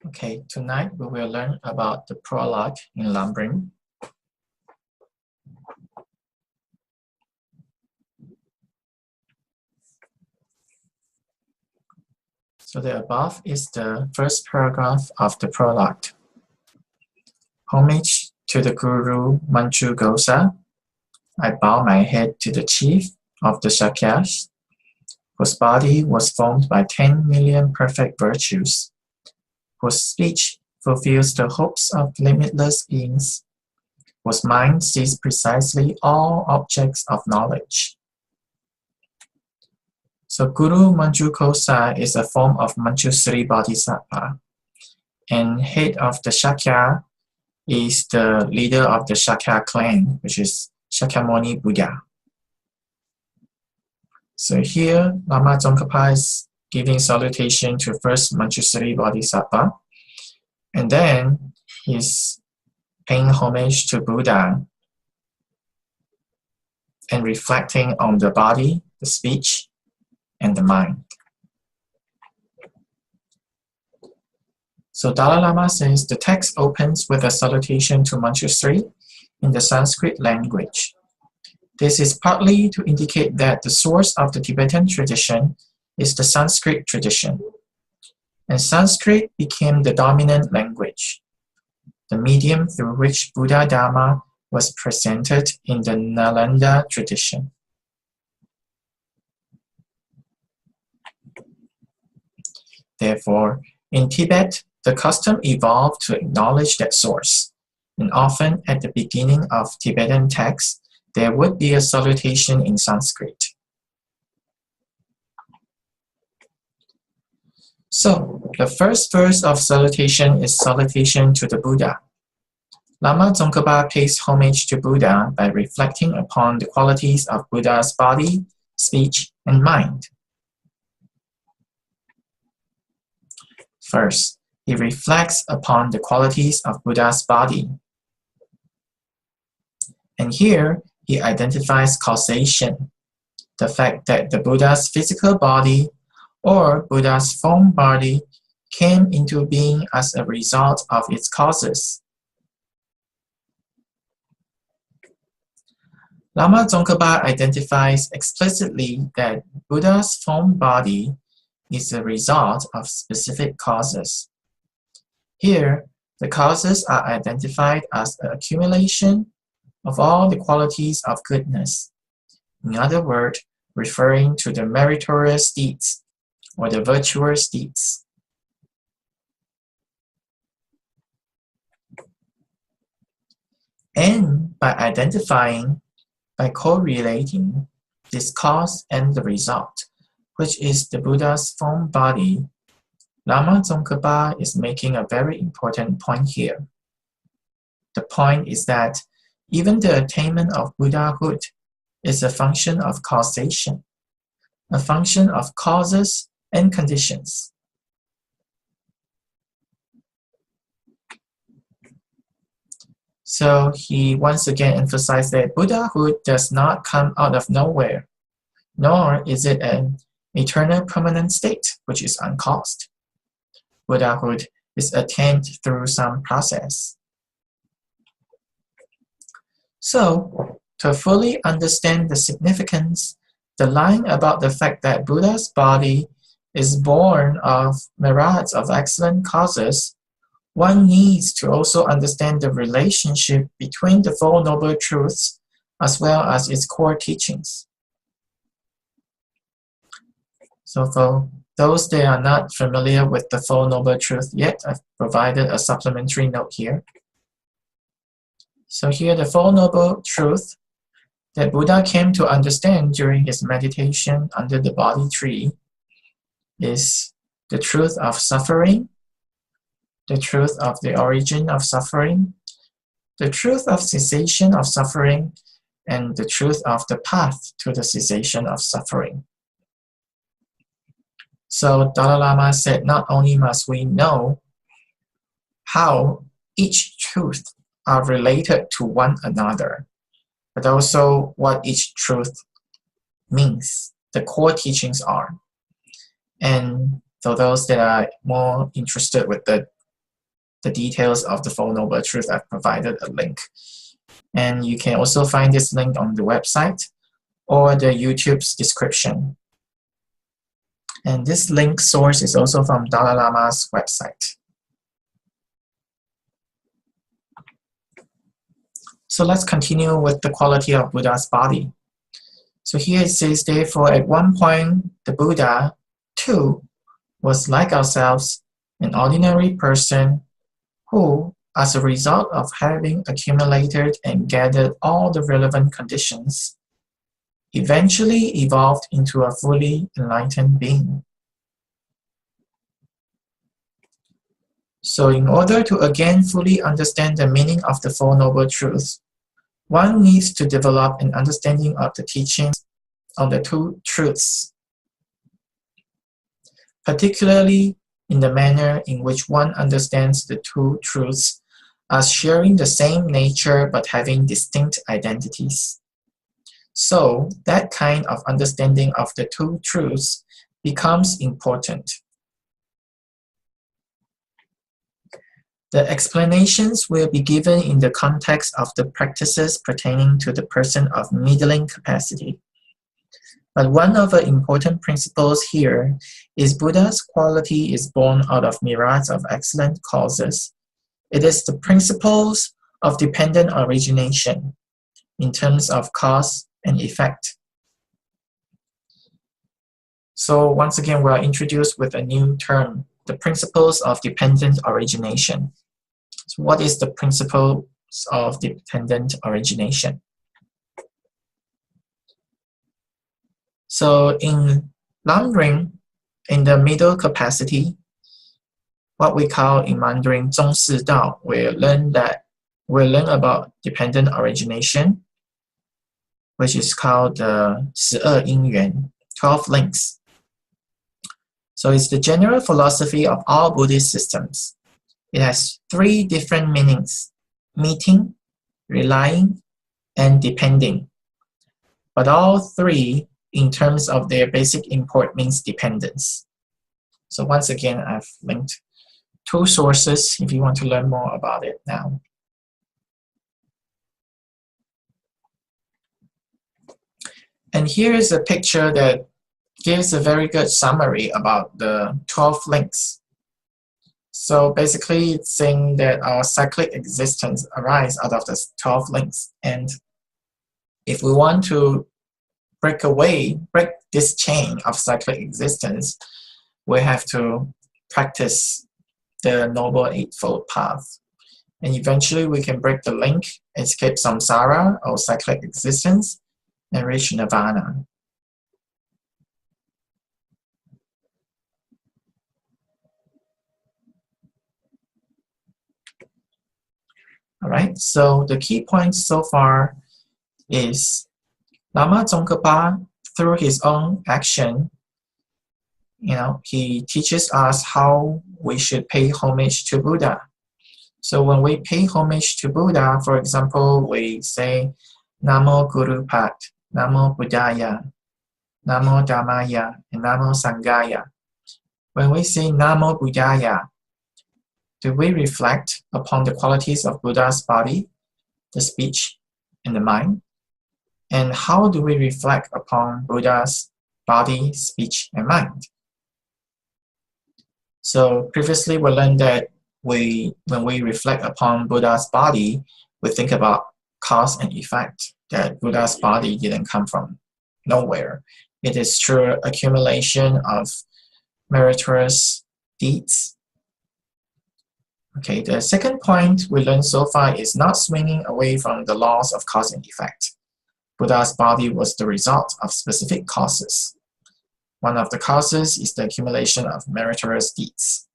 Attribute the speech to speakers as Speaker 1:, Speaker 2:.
Speaker 1: Okay, tonight we will learn about the prologue in Lam Rim. So the above is the first paragraph of the prologue. Homage to the Guru Manchu Gosa. I bow my head to the chief of the Shakyas, whose body was formed by 10 million perfect virtues, whose speech fulfills the hopes of limitless beings, whose mind sees precisely all objects of knowledge. So Guru Manchu Gosa is a form of Manjusri Bodhisattva, and head of the Shakya is the leader of the Shakya clan, which is Shakyamuni Buddha. So here, Lama Tsongkhapa is giving salutation to first Manjusri Bodhisattva, and then he's paying homage to Buddha and reflecting on the body, the speech, and the mind. So Dalai Lama says the text opens with a salutation to Manjusri in the Sanskrit language. This is partly to indicate that the source of the Tibetan tradition is the Sanskrit tradition, and Sanskrit became the dominant language, the medium through which Buddha Dharma was presented in the Nalanda tradition. Therefore, in Tibet, the custom evolved to acknowledge that source, and often at the beginning of Tibetan texts, there would be a salutation in Sanskrit. So, the first verse of salutation is salutation to the Buddha. Lama Tsongkhapa pays homage to Buddha by reflecting upon the qualities of Buddha's body, speech, and mind. First, he reflects upon the qualities of Buddha's body. And here, he identifies causation, the fact that the Buddha's physical body or Buddha's form body came into being as a result of its causes. Lama Tsongkhapa identifies explicitly that Buddha's form body is a result of specific causes. Here, the causes are identified as the accumulation of all the qualities of goodness. In other words, referring to the meritorious deeds or the virtuous deeds. And by correlating this cause and the result, which is the Buddha's form body, Lama Tsongkhapa is making a very important point here. The point is that even the attainment of Buddhahood is a function of causation, a function of causes and conditions. So he once again emphasized that Buddhahood does not come out of nowhere, nor is it an eternal permanent state which is uncaused. Buddhahood is attained through some process. So, to fully understand the significance, the line about the fact that Buddha's body is born of myriads of excellent causes, one needs to also understand the relationship between the Four Noble Truths as well as its core teachings. So for those that are not familiar with the Four Noble Truths yet, I've provided a supplementary note here. So here the Four Noble Truths that Buddha came to understand during his meditation under the Bodhi tree is the truth of suffering, the truth of the origin of suffering, the truth of cessation of suffering, and the truth of the path to the cessation of suffering. So Dalai Lama said not only must we know how each truth are related to one another, but also what each truth means, the core teachings are. And for those that are more interested with the the details of the Four Noble Truths, I've provided a link. And you can also find this link on the website or the YouTube's description. And this link source is also from Dalai Lama's website. So let's continue with the quality of Buddha's body. So here it says, therefore, at one point, the Buddha, too, was like ourselves, an ordinary person who, as a result of having accumulated and gathered all the relevant conditions, eventually evolved into a fully enlightened being. So in order to again fully understand the meaning of the Four Noble Truths, one needs to develop an understanding of the teachings of the two truths, particularly in the manner in which one understands the two truths as sharing the same nature but having distinct identities. So that kind of understanding of the two truths becomes important. The explanations will be given in the context of the practices pertaining to the person of middling capacity. But one of the important principles here is Buddha's quality is born out of myriads of excellent causes. It is the principles of dependent origination in terms of cause and effect. So once again, we are introduced with a new term, the principles of dependent origination. So what is the principles of dependent origination? So in Lam Rim, in the middle capacity, what we call in Mandarin 中士道, we'll learn about dependent origination, which is called the 12因缘, 12 links. So it's the general philosophy of all Buddhist systems. It has 3 different meanings: meeting, relying, and depending. But all 3, in terms of their basic import, means dependence. So once again, I've linked 2 sources if you want to learn more about it now. And here is a picture that gives a very good summary about the 12 links. So basically, it's saying that our cyclic existence arises out of the 12 links. And if we want to break this chain of cyclic existence, we have to practice the Noble Eightfold Path. And eventually, we can break the link, escape samsara or cyclic existence, and reach nirvana. All right, so the key points so far is Lama Tsongkhapa, through his own action, he teaches us how we should pay homage to Buddha. So when we pay homage to Buddha, for example, we say Namo Guru Pat, Namo Buddhaya, Namo Dhammaya, and Namo Sanghaya. When we say Namo Buddhaya, do we reflect upon the qualities of Buddha's body, the speech, and the mind? And how do we reflect upon Buddha's body, speech, and mind? So previously we learned that when we reflect upon Buddha's body, we think about cause and effect, that Buddha's body didn't come from nowhere. It is through accumulation of meritorious deeds. Okay, the second point we learned so far is not swinging away from the laws of cause and effect. Buddha's body was the result of specific causes. One of the causes is the accumulation of meritorious deeds.